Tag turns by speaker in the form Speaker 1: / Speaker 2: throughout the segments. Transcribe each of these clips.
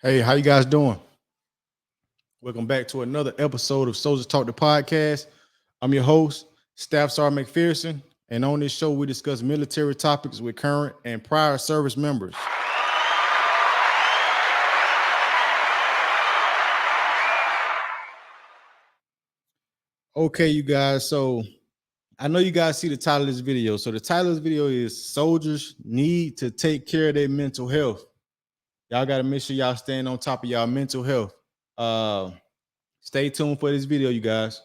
Speaker 1: Hey, how you guys doing? Welcome back to another episode of Soulja Talk the podcast. I'm your host, Staff Sergeant McPherson, and on this show we discuss military topics with current and prior service members. Okay, you guys. So I know you guys see the title of this video. So the title of this video is "Soldiers Need to Take Care of Their Mental Health." Y'all got to make sure y'all staying on top of y'all mental health. Uh, Stay tuned for this video, you guys.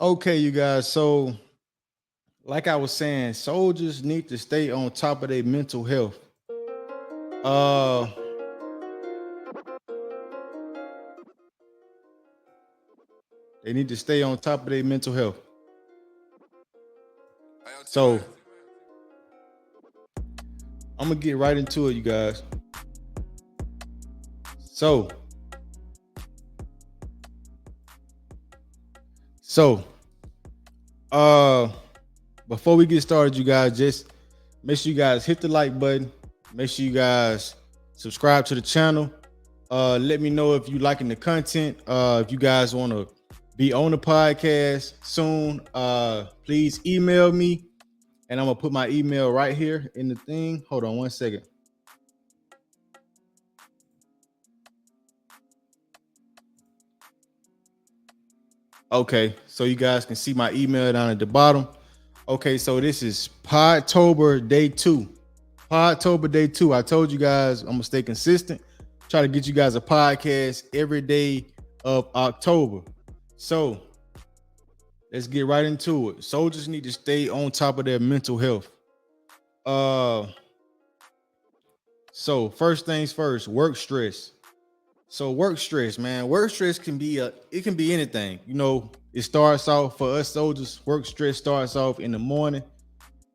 Speaker 1: Okay, you guys. So, like I was saying, soldiers need to stay on top of their mental health. Uh, they need to stay on top of their mental health. So, I'm gonna get right into it, you guys. So, before we get started, you guys, just make sure you guys hit the like button. Make sure you guys subscribe to the channel. Let me know if you liking the content. If you guys want to be on the podcast soon, please email me, and I'm gonna put my email right here in the thing. Hold on one second. Okay, so you guys can see my email down at the bottom. Okay, so this is Podtober day 2. Podtober day 2. I told you guys I'm gonna stay consistent. Try to get you guys a podcast every day of October. So let's get right into it. Soldiers need to stay on top of their mental health. So first things first, work stress. So work stress, man. Work stress can be anything. You know, it starts off for us soldiers. Work stress starts off in the morning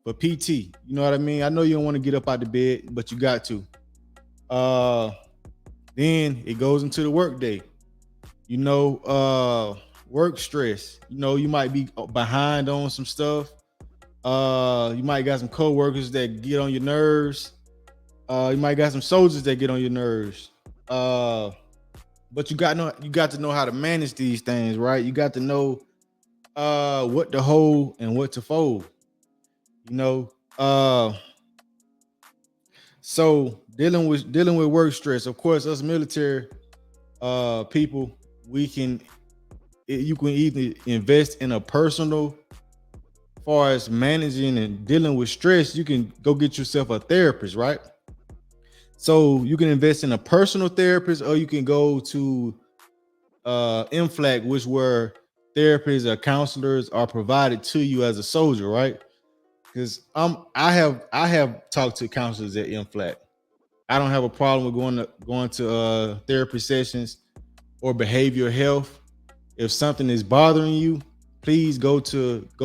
Speaker 1: for PT. You know what I mean? I know you don't want to get up out the bed, but you got to. Then it goes into the work day. You know, work stress. You know, you might be behind on some stuff. You might got some coworkers that get on your nerves. You might got some soldiers that get on your nerves. But you got to know how to manage these things, right? You got to know what to hold and what to fold. You know, so dealing with work stress. Of course, us military people, you can either invest in a personal, as far as managing and dealing with stress. You can go get yourself a therapist, right? So you can invest in a personal therapist, or you can go to MFLAC, which where therapists or counselors are provided to you as a soldier, right? Because I have talked to counselors at MFLAC. I don't have a problem with going to therapy sessions or behavioral health. If something is bothering you, please go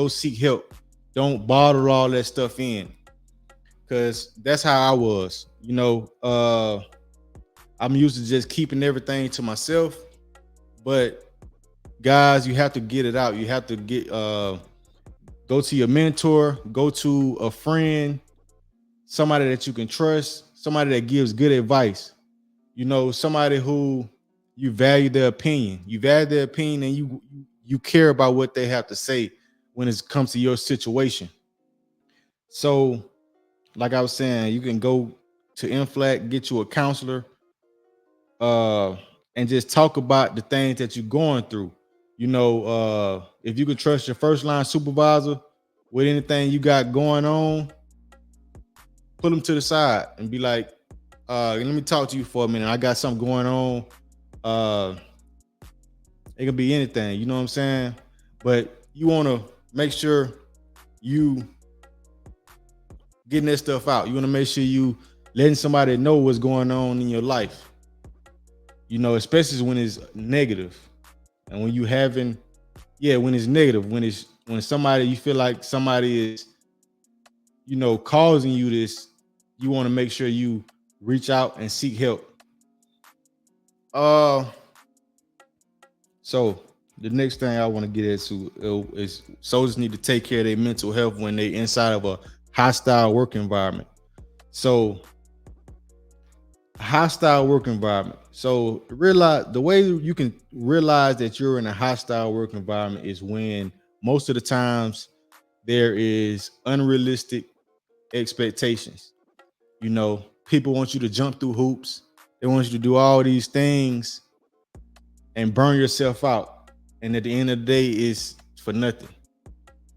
Speaker 1: seek help. Don't bottle all that stuff in, because that's how I was. You know, I'm used to just keeping everything to myself. But guys, you have to get it out. You have to go to your mentor, go to a friend, somebody that you can trust, somebody that gives good advice. You know, somebody who you value their opinion. You value their opinion, and you care about what they have to say when it comes to your situation. So, like I was saying, you can go to MFLAC, get you a counselor, and just talk about the things that you're going through. You know, if you can trust your first line supervisor with anything you got going on, put them to the side and be like, let me talk to you for a minute. I got something going on. It can be anything, you know what I'm saying? But you want to make sure you getting that stuff out. You want to make sure you letting somebody know what's going on in your life. You know, especially when it's negative. And when you when it's negative, when it's when somebody you feel like somebody is, causing you this, you want to make sure you reach out and seek help. Uh, so the next thing I want to get into is soldiers need to take care of their mental health when they inside of a hostile work environment. So hostile work environment. So realize the way you can realize that you're in a hostile work environment is when most of the times there is unrealistic expectations. People want you to jump through hoops. They want you to do all these things and burn yourself out. And at the end of the day, it's for nothing.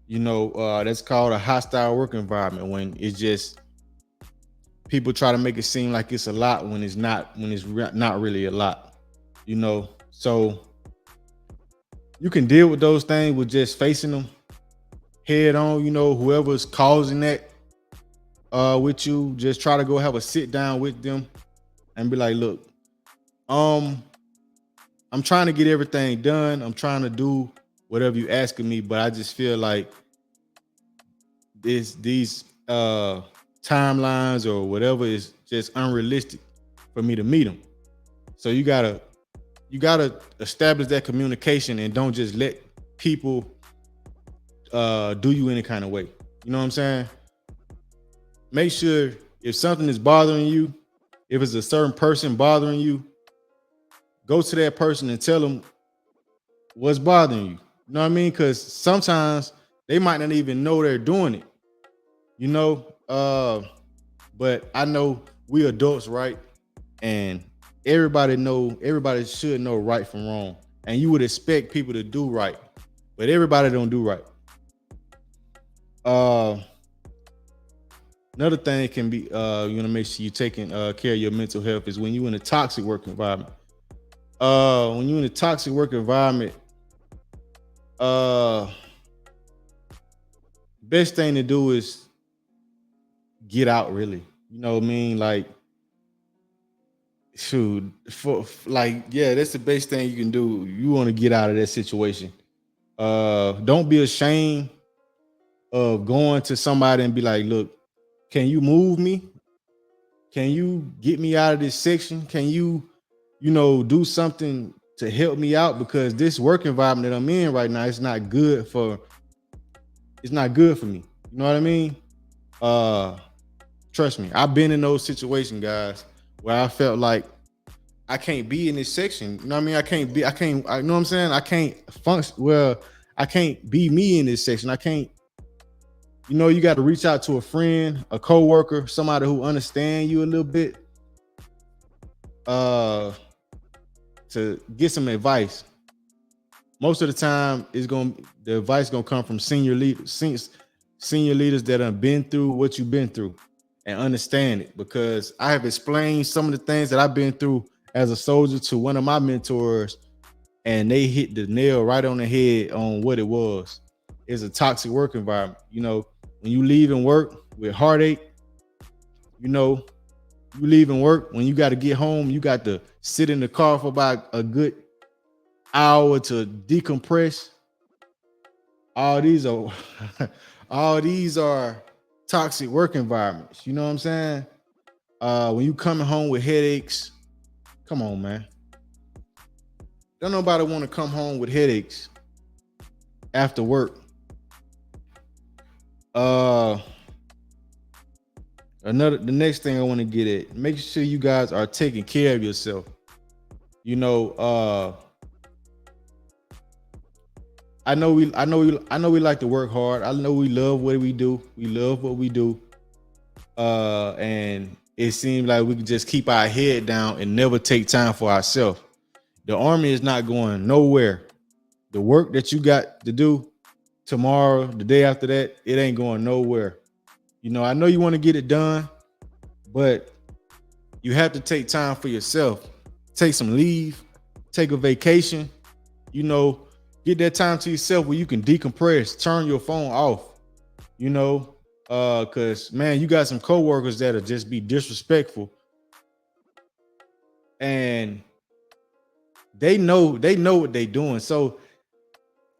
Speaker 1: That's called a hostile work environment when it's just people try to make it seem like it's a lot when it's not, not really a lot. So you can deal with those things with just facing them head on. Whoever's causing that with you, just try to go have a sit down with them and be like, look, I'm trying to get everything done. I'm trying to do whatever you asking me, but I just feel like these timelines or whatever is just unrealistic for me to meet them. So you gotta establish that communication and don't just let people do you any kind of way. You know what I'm saying? Make sure if something is bothering you, if it's a certain person bothering you, go to that person and tell them what's bothering you. You know what I mean? Because sometimes they might not even know they're doing it. But I know we adults, right? And everybody should know right from wrong. And you would expect people to do right, but everybody don't do right. Another thing can be, make sure you're taking care of your mental health is when you're in a toxic work environment. When you're in a toxic work environment, best thing to do is get out, really. You know what I mean? Like, shoot, that's the best thing you can do. You want to get out of that situation. Don't be ashamed of going to somebody and be like, look, can you move me? Can you get me out of this section? Can you, do something to help me out? Because this work environment that I'm in right now, it's not good for me. You know what I mean? Trust me, I've been in those situations, guys, where I felt like I can't be in this section. You know what I mean? I know what I'm saying? I can't function. Well, I can't be me in this section. I can't, you got to reach out to a friend, a coworker, somebody who understands you a little bit, to get some advice. Most of the time, the advice gonna come from senior leaders that have been through what you've been through and understand it. Because I have explained some of the things that I've been through as a soldier to one of my mentors, and they hit the nail right on the head on what it was. It's a toxic work environment. When you leave and work with heartache, you leaving work, when you got to get home, you got to sit in the car for about a good hour to decompress. All these are all these are toxic work environments. You know what I'm saying? When you coming home with headaches, come on, man. Don't nobody want to come home with headaches after work. The next thing I want to get at, make sure you guys are taking care of yourself. I know we like to work hard. I know we love what we do. We love what we do. And it seems like we can just keep our head down and never take time for ourselves. The army is not going nowhere. The work that you got to do tomorrow, the day after that, it ain't going nowhere. I know you want to get it done, but you have to take time for yourself. Take some leave, take a vacation, get that time to yourself where you can decompress, turn your phone off, because man, you got some coworkers that'll just be disrespectful, and they know what they doing. So,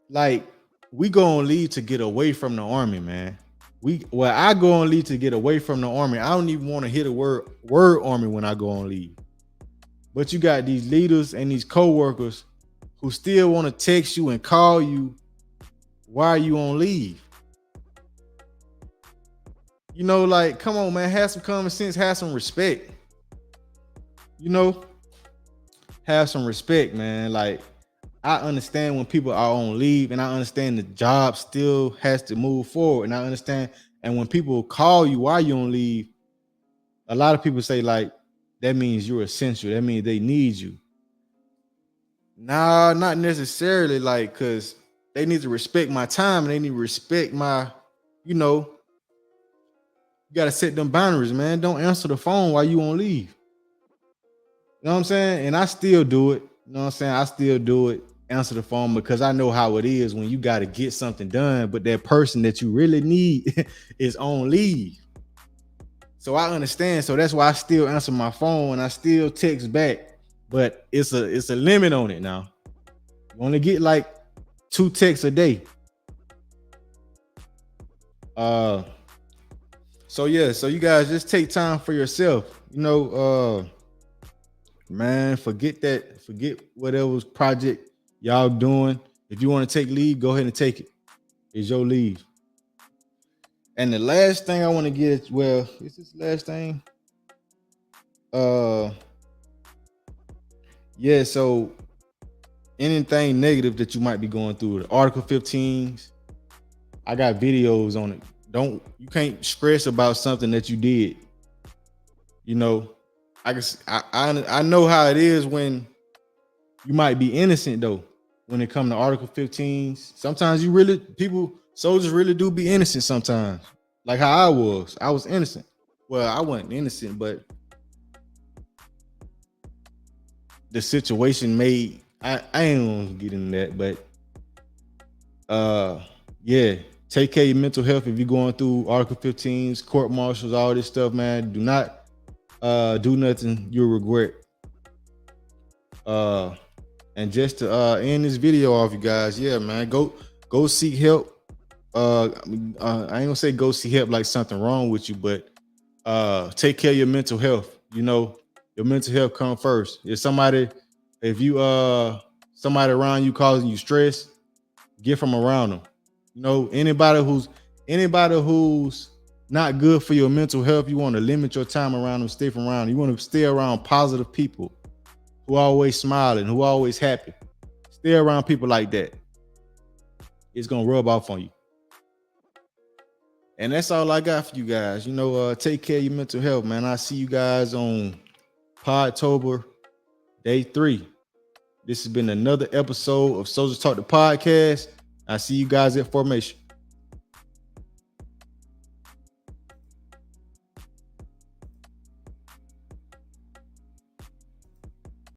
Speaker 1: like, we go on leave to get away from the army, man. I go on leave to get away from the army. I don't even want to hear the word army when I go on leave. But you got these leaders and these co-workers who still want to text you and call you while you on leave. You know, like, come on, man, have some common sense, have some respect. You know, have some respect, man. Like, I understand when people are on leave, and I understand the job still has to move forward. And I understand, and when people call you while you're on leave, a lot of people say, like, that means you're essential. That means they need you. Nah, not necessarily, like, because they need to respect my time and they need to respect my, you know, you got to set them boundaries, man. Don't answer the phone while you on leave. You know what I'm saying? And I still do it. You know what I'm saying? I still do it. Answer the phone because I know how it is when you got to get something done, but that person that you really need is on leave. So I understand. So that's why I still answer my phone and I still text back. But it's a limit on it now. You only get like 2 texts a day. So yeah, so you guys just take time for yourself. You know, man, forget whatever project y'all doing. If you want to take leave, go ahead and take it. It's your leave. And the last thing I want to get, well, is this the last thing? Yeah, so anything negative that you might be going through, the Article 15s, I got videos on it. You can't stress about something that you did. You know, I know how it is when you might be innocent though. When it comes to Article 15s, sometimes soldiers really do be innocent sometimes. Like how I was innocent. Well, I wasn't innocent, but the situation made I ain't gonna get into that, but yeah, take care of your mental health if you're going through Article 15s, court martials, all this stuff, man. Do not do nothing you'll regret. And just to end this video off, you guys, yeah, man, go seek help. I ain't gonna say go seek help like something wrong with you, but take care of your mental health. You know, your mental health come first. If somebody around you causing you stress, get from around them. You know, anybody who's not good for your mental health, you want to limit your time around them, stay from around. You want to stay around positive people who are always smiling, who are always happy. Stay around people like that. It's gonna rub off on you. And that's all I got for you guys. You know, take care of your mental health, man. I see you guys on Podtober, day 3. This has been another episode of Soulja Talk the podcast. I see you guys at formation.